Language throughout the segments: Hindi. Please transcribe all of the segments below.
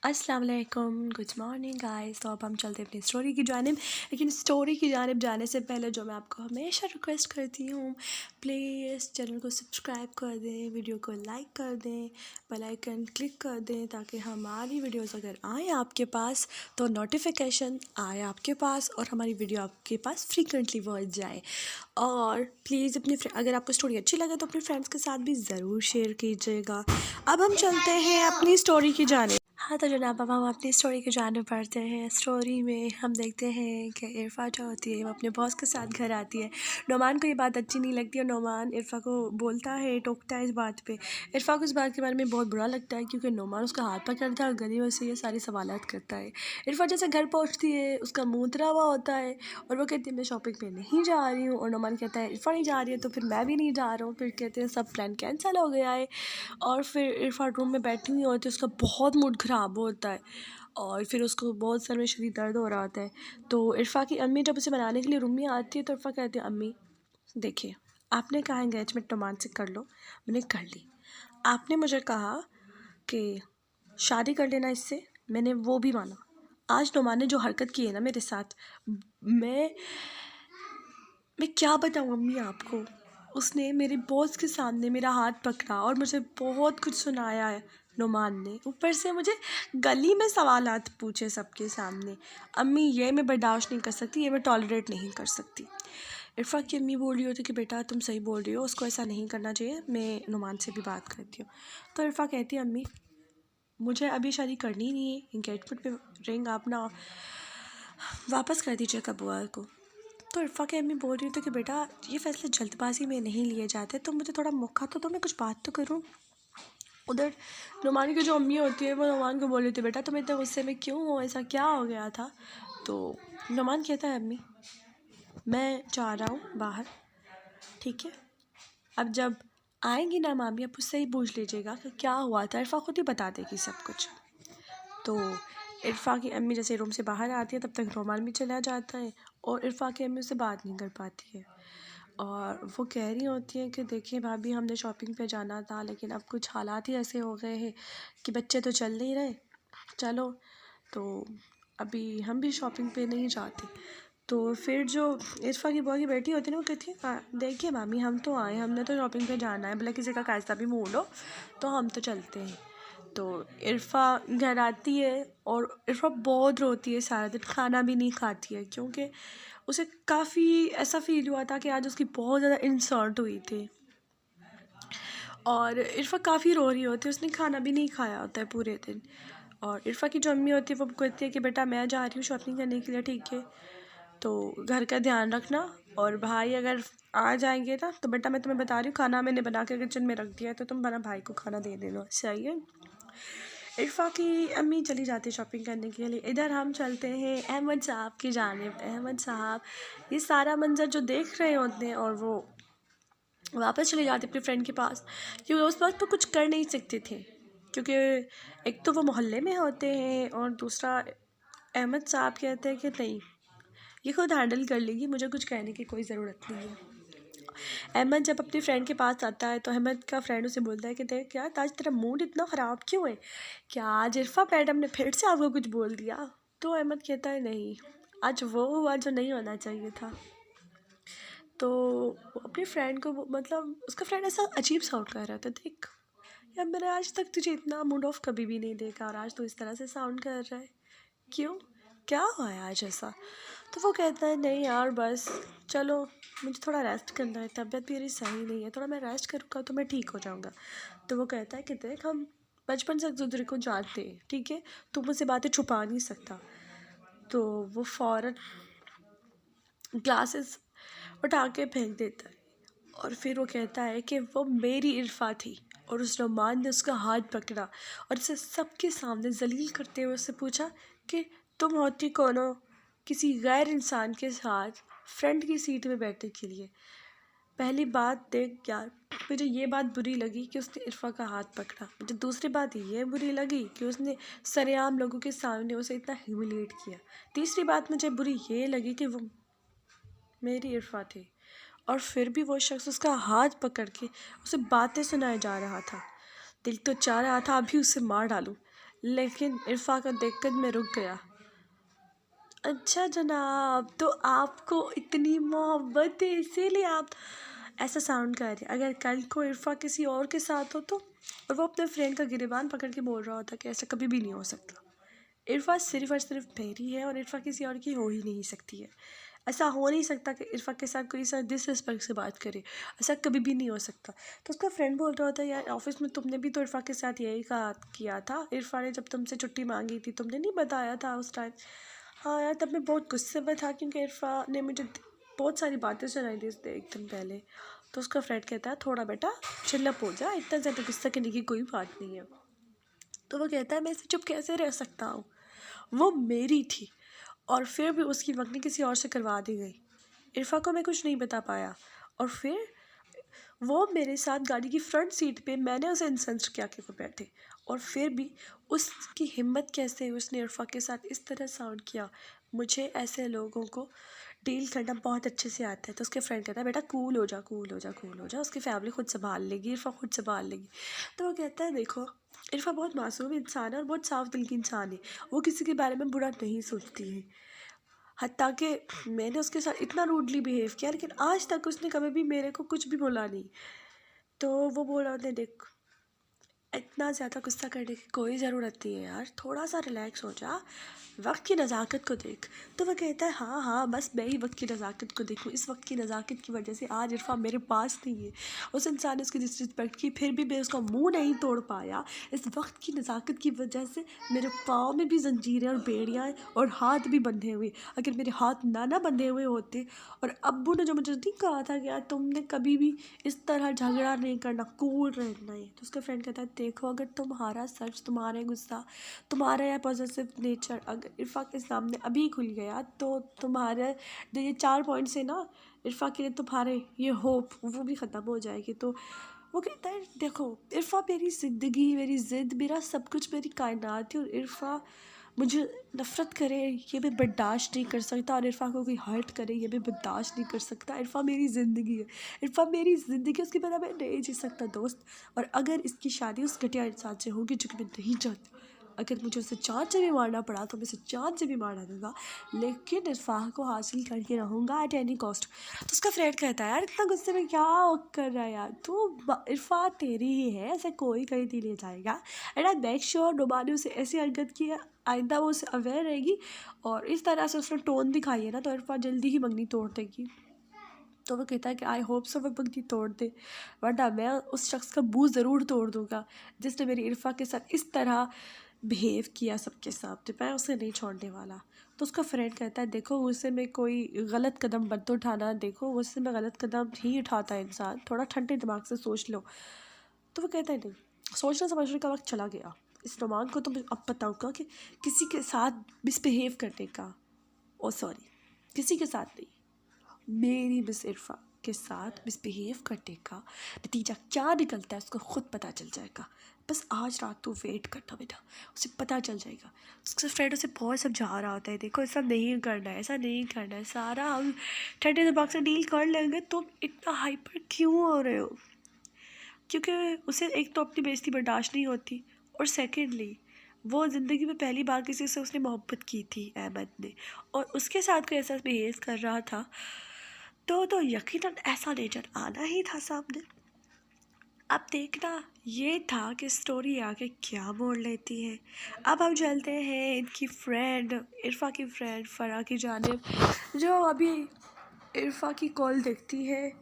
अस्सलाम वालेकुम, गुड मॉर्निंग गाइस। तो अब हम चलते हैं अपनी स्टोरी की जानिब। लेकिन स्टोरी की जानिब जाने से पहले जो मैं आपको हमेशा रिक्वेस्ट करती हूँ, प्लीज़ चैनल को सब्सक्राइब कर दें, वीडियो को लाइक कर दें, बेल आइकन क्लिक कर दें ताकि हमारी वीडियोस अगर आए आपके पास तो नोटिफिकेशन आए आपके पास और हमारी वीडियो आपके पास फ्रीक्वेंटली पहुँच जाए। और प्लीज़ अगर आपको स्टोरी अच्छी लगे तो अपने फ्रेंड्स के साथ भी ज़रूर शेयर कीजिएगा। अब हम चलते हैं अपनी स्टोरी की जानिब। हाँ तो जनाब, अब हम अपनी स्टोरी की जानिब बढ़ते हैं। स्टोरी में हम देखते हैं कि इरफ़ा जो होती है वो अपने बॉस के साथ घर आती है। नोमान को ये बात अच्छी नहीं लगती और नोमान इरफ़ा को बोलता है, टोकता है इस बात पे। इरफ़ा को इस बात के बारे में बहुत बुरा लगता है क्योंकि नोमान उसका हाथ पकड़ता है और गली में से ये सारी सवालात करता है। इरफ़ा जैसे घर पहुँचती है उसका मुँह उतरा हुआ होता है और वो कहती है मैं शॉपिंग पे नहीं जा रही हूँ। और नोमान कहता है इरफ़ा नहीं जा रही है तो फिर मैं भी नहीं जा रहा हूँ। फिर कहते हैं सब प्लान कैंसिल हो गया है। और फिर इरफ़ा रूम में बैठी हुई होती है, उसका बहुत मूड ख़राब होता है और फिर उसको बहुत सर में शदीद दर्द हो रहा होता है। तो इरफ़ा की अम्मी जब उसे मनाने के लिए रूम में आती है तो इरफ़ा कहती है अम्मी देखिए, आपने कहा एंगेजमेंट नोमान से कर लो, मैंने कर ली। आपने मुझे कहा कि शादी कर लेना इससे, मैंने वो भी माना। आज नोमान ने जो हरकत की है ना मेरे साथ, मैं मैं क्या बताऊँ अम्मी आपको। उसने मेरे बॉस के सामने मेरा हाथ पकड़ा और मुझे बहुत कुछ सुनाया है नुमान ने। ऊपर से मुझे गली में सवालात पूछे सबके सामने। अम्मी ये मैं बर्दाश्त नहीं कर सकती, ये मैं टॉलरेट नहीं कर सकती। इरफ़ा की अम्मी बोल रही होती कि बेटा तुम सही बोल रही हो, उसको ऐसा नहीं करना चाहिए, मैं नुमान से भी बात करती हूँ। तो इरफ़ा कहती है अम्मी मुझे अभी शादी करनी नहीं है, इंगेजमेंट पे रिंग आप ना वापस कर दीजिएगा बुआ को। तो इरफ़ा की अम्मी बोल रही थी कि बेटा ये फ़ैसले जल्दबाजी में नहीं लिए जाते, तो मुझे थोड़ा मौका तो दो, मैं कुछ बात तो करूँ। उधर नुमान की जो अम्मी होती है वो नुमान को बोल रही थी बेटा तुम इतने गुस्से में क्यों हो, ऐसा क्या हो गया था। तो नुमान कहता है अम्मी मैं जा रहा हूँ बाहर, ठीक है। अब जब आएंगी ना मामी, आप उससे ही पूछ लीजिएगा कि क्या हुआ था, इरफ़ा खुद ही बता देगी सब कुछ। तो इरफ़ा की अम्मी जैसे रूम से बाहर आती है तब तक रोमान भी चला जाता है और इरफ़ा की अम्मी उससे बात नहीं कर पाती है। और वो कह रही होती है कि देखिए भाभी हमने शॉपिंग पे जाना था लेकिन अब कुछ हालात ही ऐसे हो गए हैं कि बच्चे तो चल नहीं रहे, चलो तो अभी हम भी शॉपिंग पे नहीं जाते। तो फिर जो इरफ़ा की बुआ की बेटी होती है ना वो कहती है देखिए मामी हम तो आए, हमने तो शॉपिंग पे जाना है, भले किसी का कैसा भी मूड हो तो हम तो चलते हैं। तो इरफ़ा घर आती है और इरफ़ा बहुत रोती है, सारा दिन खाना भी नहीं खाती है क्योंकि उसे काफ़ी ऐसा फ़ील हुआ था कि आज उसकी बहुत ज़्यादा इंसल्ट हुई थी। और इरफ़ा काफ़ी रो रही होती है, उसने खाना भी नहीं खाया होता है पूरे दिन। और इरफ़ा की जो अम्मी होती है वो कहती है कि बेटा मैं जा रही हूँ शॉपिंग करने के लिए, ठीक है, तो घर का ध्यान रखना। और भाई अगर आ जाएंगे ना तो बेटा मैं तुम्हें बता रही हूँ खाना मैंने बना के किचन में रख दिया है तो तुम बना भाई को खाना दे देना, सही है। इरफ़ा की अम्मी चली जाती है शॉपिंग करने के लिए। इधर हम चलते हैं अहमद साहब की जानिब। अहमद साहब ये सारा मंज़र जो देख रहे होते हैं और वो वापस चले जाते अपने फ्रेंड के पास क्योंकि उस वक्त तो कुछ कर नहीं सकते थे क्योंकि एक तो वो मोहल्ले में होते हैं और दूसरा अहमद साहब कहते हैं कि नहीं ये खुद हैंडल कर लेगी, मुझे कुछ कहने की कोई ज़रूरत नहीं है। अहमद जब अपनी फ्रेंड के पास आता है तो अहमद का फ्रेंड उसे बोलता है कि देख यार आज तेरा मूड इतना ख़राब क्यों है, क्या आज इरफ़ा मैडम ने फिर से आपको कुछ बोल दिया। तो अहमद कहता है नहीं, आज वो हुआ जो नहीं होना चाहिए था। तो वो अपनी फ्रेंड को मतलब उसका फ्रेंड ऐसा अजीब साउंड कर रहा था, देख यार मैंने आज तक तुझे इतना मूड ऑफ कभी भी नहीं देखा और आज तो इस तरह से साउंड कर रहा है, क्यों, क्या हुआ है आज ऐसा। तो वो कहता है नहीं यार बस चलो मुझे थोड़ा रेस्ट करना है, तबीयत मेरी सही नहीं है, थोड़ा मैं रेस्ट करूँगा तो मैं ठीक हो जाऊँगा। तो वो कहता है कि देख हम बचपन से एक दूसरे को जानते हैं, ठीक है, तू मुझसे बातें छुपा नहीं सकता। तो वो फ़ौरन ग्लासेस उठा के फेंक देता है और फिर वो कहता है कि वो मेरी इरफ़ा थी। और उस रोमान ने उसका हाथ पकड़ा और उसे सबके सामने जलील करते हुए उससे पूछा कि तुम होती कौन हो किसी गैर इंसान के साथ फ्रंट की सीट में बैठने के लिए। पहली बात देख यार, मुझे ये बात बुरी लगी कि उसने इरफ़ा का हाथ पकड़ा, मुझे दूसरी बात ये बुरी लगी कि उसने सरेआम लोगों के सामने उसे इतना ह्यूमिलेट किया। तीसरी बात मुझे बुरी ये लगी कि वो मेरी इरफ़ा थी और फिर भी वो शख्स उसका हाथ पकड़ के उसे बातें सुनाए जा रहा था। दिल तो चाह रहा था अभी उसे मार डालूं, लेकिन इरफा का देखकर मैं रुक गया। अच्छा जनाब, तो आपको इतनी मोहब्बत है इसीलिए आप ऐसा साउंड कर रहे हैं। अगर कल को इरफा किसी और के साथ हो तो, और वो अपने फ्रेंड का गिरेबान पकड़ के बोल रहा होता कि ऐसा कभी भी नहीं हो सकता। इरफा सिर्फ और सिर्फ मेरी है और इरफा किसी और की हो ही नहीं सकती है। ऐसा हो नहीं सकता कि इरफा के साथ कोई सा डिसरिस्पेक्ट से बात करे, ऐसा कभी भी नहीं हो सकता। तो उसका फ्रेंड बोल रहा होता है यार ऑफिस में तुमने भी तो इरफा के साथ यही कहा किया था, इरफा ने जब तुमसे छुट्टी मांगी थी तुमने नहीं बताया था उस टाइम। हाँ यार, तब मैं बहुत गुस्से में था क्योंकि इरफा ने मुझे बहुत सारी बातें सुनाई थी उसने एक दिन पहले। तो उसका फ्रेंड कहता है थोड़ा बेटा चिल्लप हो जा, इतना ज़्यादा गुस्सा करने की कोई बात नहीं है। तो वो कहता है मैं इसे चुप कैसे रह सकता हूँ, वो मेरी थी और फिर भी उसकी मंगनी किसी और से करवा दी गई। इरफा को मैं कुछ नहीं बता पाया और फिर वो मेरे साथ गाड़ी की फ्रंट सीट पे, मैंने उसे इंसल्ट किया कि वो बैठे, और फिर भी उसकी हिम्मत कैसे हुई, उसने इरफा के साथ इस तरह साउंड किया। मुझे ऐसे लोगों को डील करना बहुत अच्छे से आता है। तो उसके फ्रेंड कहता है बेटा कूल हो जा, कूल हो जा, कूल हो जा, उसकी फैमिली खुद संभाल लेगी, इरफा खुद संभाल लेगी। तो वो कहता है देखो इरफा बहुत मासूम इंसान है और बहुत साफ दिल की इंसान है, वो किसी के बारे में बुरा नहीं सोचती है। हत्ता कि मैंने उसके साथ इतना रूडली बिहेव किया लेकिन आज तक उसने कभी भी मेरे को कुछ भी बोला नहीं। तो वो बोला उसने देख इतना ज़्यादा गुस्सा करने की कोई ज़रूरत नहीं है यार, थोड़ा सा रिलैक्स हो जा, वक्त की नज़ाकत को देख। तो वह कहता है हाँ हाँ बस मैं ही वक्त की नज़ाकत को देखूँ, इस वक्त की नज़ाकत की वजह से आज इरफा मेरे पास नहीं है। उस इंसान ने उसकी डिसरिस्पेक्ट की फिर भी मैं उसका मुंह नहीं तोड़ पाया। इस वक्त की नज़ाकत की वजह से मेरे पाँव में भी जंजीरें और बेड़ियाँ हैं और हाथ भी बंधे हुए। अगर मेरे हाथ ना बंधे हुए होते और अब्बू ने जो मुझे नहीं कहा था कि यार तुमने कभी भी इस तरह झगड़ा नहीं करना, कूल रहना है, तो उसका फ्रेंड कहता है देखो अगर तुम्हारा सच, तुम्हारा गुस्सा, तुम्हारा यह पॉजिटिव नेचर अगर इरफा के सामने अभी खुल गया तो तुम्हारे जो ये 4 पॉइंट्स है ना, इरफा के लिए तुम्हारे ये होप वो भी ख़त्म हो जाएगी। तो वो कहता है देखो इरफा मेरी ज़िंदगी, मेरी ज़िद, मेरा सब कुछ, मेरी कायनात है और इरफा मुझे नफ़रत करे ये मैं बर्दाश्त नहीं कर सकता और इरफा को कोई हर्ट करे ये मैं बर्दाश्त नहीं कर सकता। इरफा मेरी ज़िंदगी है, इरफा मेरी ज़िंदगी, उसके बिना मैं नहीं जी सकता दोस्त। और अगर इसकी शादी उस घटिया इंसान से होगी जो कि मैं नहीं चाहती, अगर मुझे उसे जान से भी मारना पड़ा तो मैं उसे जान से भी मार दूँगा, लेकिन इरफा को हासिल करके रहूँगा एट एनी कॉस्ट। तो उसका फ्रेंड कहता है यार इतना गुस्से में क्या कर रहा है यार तू, इरफा तेरी ही है, ऐसे कोई कहीं नहीं ले जाएगा। एंड आई मेक श्योर नुमा ने उसे ऐसी हरकत की है आइंदा वो उससे अवेयर रहेगी और इस तरह से उसने टोन दिखाई है ना तो इरफा जल्दी ही मंगनी तोड़ देगी। तो वो कहता है कि आई होप सो वो मंगनी तोड़ दे, वरना मैं उस शख्स का मुँह ज़रूर तोड़ दूँगा जिसने मेरी इरफा के साथ इस तरह बिहेव किया सबके सामने, मैं उसे नहीं छोड़ने वाला। तो उसका फ्रेंड कहता है देखो उससे मैं कोई गलत कदम मत उठाना, देखो उससे मैं गलत कदम नहीं उठाता इंसान, थोड़ा ठंडे दिमाग से सोच लो। तो वो कहता है नहीं, सोचने समझने का वक्त चला गया। इस रोमान को तो मैं अब बताऊँगा कि किसी के साथ मिसबिहेव करने का, ओ सॉरी किसी के साथ नहीं, मेरी मिस इरफा के साथ मिसबिहेव करने का नतीजा क्या निकलता है उसको खुद पता चल जाएगा। बस आज रात तो वेट करना बेटा, उसे पता चल जाएगा। उसका फ्रेंड उसे बहुत समझा रहा होता है देखो ऐसा नहीं करना है, ऐसा नहीं करना है, सारा हम ठंडे दिमाग से डील कर लेंगे, तुम इतना हाइपर क्यों हो रहे हो। क्योंकि उसे एक तो अपनी बेइज्जती बर्दाश्त नहीं होती और सेकेंडली वो ज़िंदगी में पहली बार किसी से उसने मोहब्बत की थी अहमद ने, और उसके साथ कोई ऐसा बिहेव कर रहा था तो यकीनन ऐसा नेचर आना ही था सामने। अब देखना ये था कि स्टोरी आगे क्या मोड़ लेती है। अब हम चलते हैं इनकी फ्रेंड इरफा की फ्रेंड फ़रा की जानिब, जो अभी इरफा की कॉल देखती है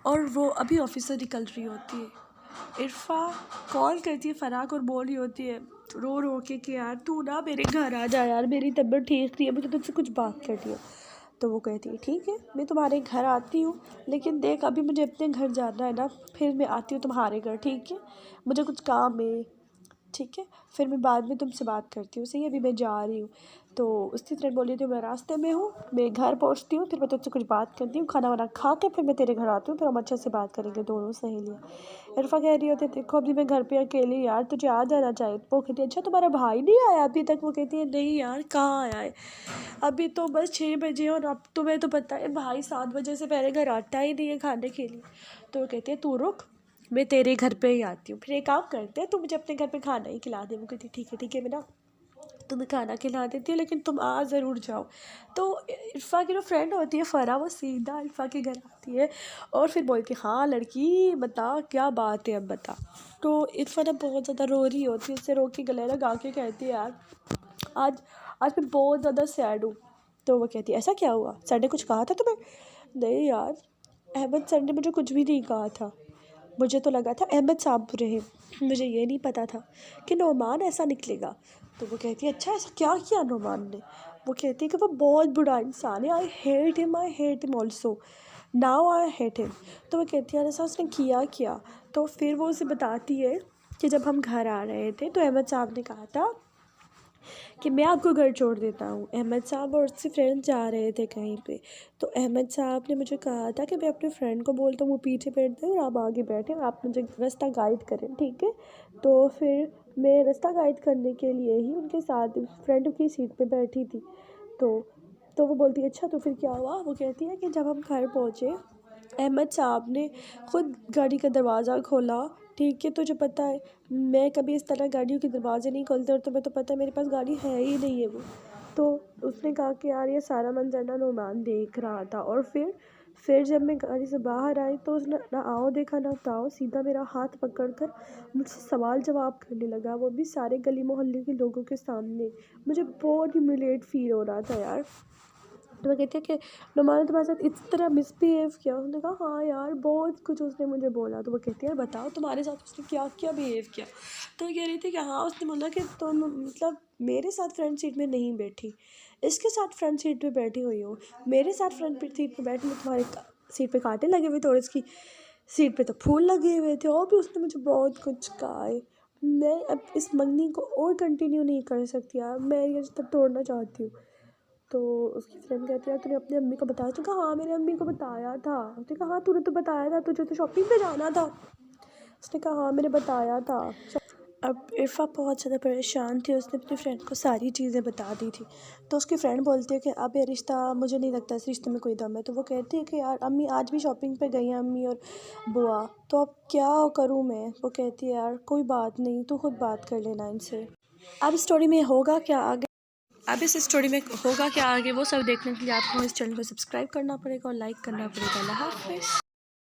और वो अभी ऑफिस से निकल रही होती है। इरफा कॉल करती है फ़रा को और बोल रही होती है रो रो के कि यार तू ना मेरे घर आ जा यार, मेरी तबीयत ठीक नहीं है, मुझे तुझसे कुछ बात करनी है। तो वो कहती है ठीक है मैं तुम्हारे घर आती हूँ, लेकिन देख अभी मुझे अपने घर जाना है ना, फिर मैं आती हूँ तुम्हारे घर, ठीक है, मुझे कुछ काम है, ठीक है, फिर मैं बाद में तुमसे बात करती हूँ, सही है, अभी मैं जा रही हूँ। तो उसकी फ्रेंड बोली थी मैं रास्ते में हूँ, मैं घर पहुँचती हूँ, फिर मैं तुझसे कुछ बात करती हूँ, खाना वाना खा के फिर मैं तेरे घर आती हूँ, फिर हम अच्छे से बात करेंगे दोनों सहेलियाँ। इरफा कह रही होती है देखो अभी मैं घर पे अकेली, यार तुझे आ जाना चाहिए। वो कहती है अच्छा तुम्हारा भाई नहीं आया अभी तक। वो कहती है नहीं यार कहाँ आया है, अभी तो बस 6 बजे और अब तुम्हें तो पता है भाई 7 बजे से पहले घर आता ही नहीं है खाने के लिए। तो वो कहती है तू रुक, मैं तेरे घर पे ही आती हूँ। फिर एक काम करते हैं, तू मुझे अपने घर पे खाना ही खिला दे। वो कहती ठीक है, मैं ना तुम्हें खाना खिला देती हूँ, लेकिन तुम आ ज़रूर जाओ। तो इरफ़ा की जो फ्रेंड होती है फ़रा, वो सीधा इरफ़ा के घर आती है और फिर बोलती है हाँ लड़की बता क्या बात है, अब बता। तो इरफ़ा ना बहुत ज़्यादा रो रही होती है, उससे रो के गले लगा के कहती है यार आज आज मैं बहुत ज़्यादा सैड हूँ। तो वो कहती है ऐसा क्या हुआ, सर ने कुछ कहा था तुम्हें? नहीं यार, अहमद सर ने मुझे कुछ भी नहीं कहा था। मुझे तो लगा था अहमद साहब बुरे हैं, मुझे ये नहीं पता था कि नोमान ऐसा निकलेगा। तो वो कहती है अच्छा ऐसा क्या किया नोमान ने? वो कहती है कि वो बहुत बुरा इंसान है, I hate him also, now I hate him. तो वो कहती है ऐसा उसने किया क्या? तो फिर वो उसे बताती है कि जब हम घर आ रहे थे तो अहमद साहब ने कहा था कि मैं आपको घर छोड़ देता हूँ। अहमद साहब और उससे फ्रेंड जा रहे थे कहीं पे, तो अहमद साहब ने मुझे कहा था कि मैं अपने फ्रेंड को बोलता हूँ वो पीछे बैठ जाए और आप आगे बैठे, आप मुझे रास्ता गाइड करें, ठीक है? तो फिर मैं रास्ता गाइड करने के लिए ही उनके साथ फ्रेंड की सीट पे बैठी थी। तो वो बोलती है अच्छा तो फिर क्या हुआ? वो कहती है कि जब हम घर पहुँचे अहमद साहब ने खुद गाड़ी का दरवाज़ा खोला, ठीक है? तुझे पता है मैं कभी इस तरह गाड़ियों के दरवाजे नहीं खोलते और तुम्हें तो पता है मेरे पास गाड़ी है ही नहीं है वो। तो उसने कहा कि यार ये सारा मंजर ना नुमान देख रहा था, और फिर जब मैं गाड़ी से बाहर आई तो उसने ना आओ देखा ना ताओ, सीधा मेरा हाथ पकड़कर मुझसे सवाल जवाब करने लगा, वो भी सारे गली मोहल्ले के लोगों के सामने। मुझे बहुत ह्यूमिलेट फील हो रहा था यार। तो वो कहती है कि नुमान ने तुम्हारे साथ इस तरह मिसबिहेव किया? उसने कहा हाँ यार बहुत कुछ उसने मुझे बोला। तो वो कहती है यार बताओ तुम्हारे साथ उसने क्या क्या बिहेव किया? तो वो कह रही थी कि हाँ उसने बोला कि तुम मतलब मेरे साथ फ्रंट सीट में नहीं बैठी, इसके साथ फ्रंट सीट पे बैठी हुई हो, मेरे साथ फ्रंट सीट पे बैठी में तुम्हारे सीट पे कांटे लगे हुए थे और इसकी सीट पे तो फूल लगे हुए थे, और भी उसने मुझे बहुत कुछ कहा है। मैं अब इस मंगनी को और कंटिन्यू नहीं कर सकती यार, मैं ये रिश्ता तोड़ना चाहती हूँ। तो उसकी फ्रेंड कहती है यार तूने अपनी अम्मी को बताया? तो कहा हाँ मैंने अम्मी को बताया था। उसने कहा हाँ तूने तो बताया था, तुझे तो शॉपिंग पे जाना था। उसने कहा हाँ मैंने बताया था। अब इरफ़ा बहुत ज़्यादा परेशान थी, उसने अपनी फ्रेंड को सारी चीज़ें बता दी थी। तो उसकी फ्रेंड बोलती है कि अब ये रिश्ता मुझे नहीं लगता इस रिश्ते में कोई दम है। तो वो कहती है कि यार अम्मी आज भी शॉपिंग पे गई हैं अम्मी और बुआ, तो अब क्या करूँ मैं? वो कहती है यार कोई बात नहीं, तू खुद बात कर लेना इनसे। अब स्टोरी में होगा क्या आगे, अब इस स्टोरी में होगा क्या आगे, वो सब देखने के लिए आपको इस चैनल को सब्सक्राइब करना पड़ेगा और लाइक करना पड़ेगा। अल्लाह हाफ़िज़।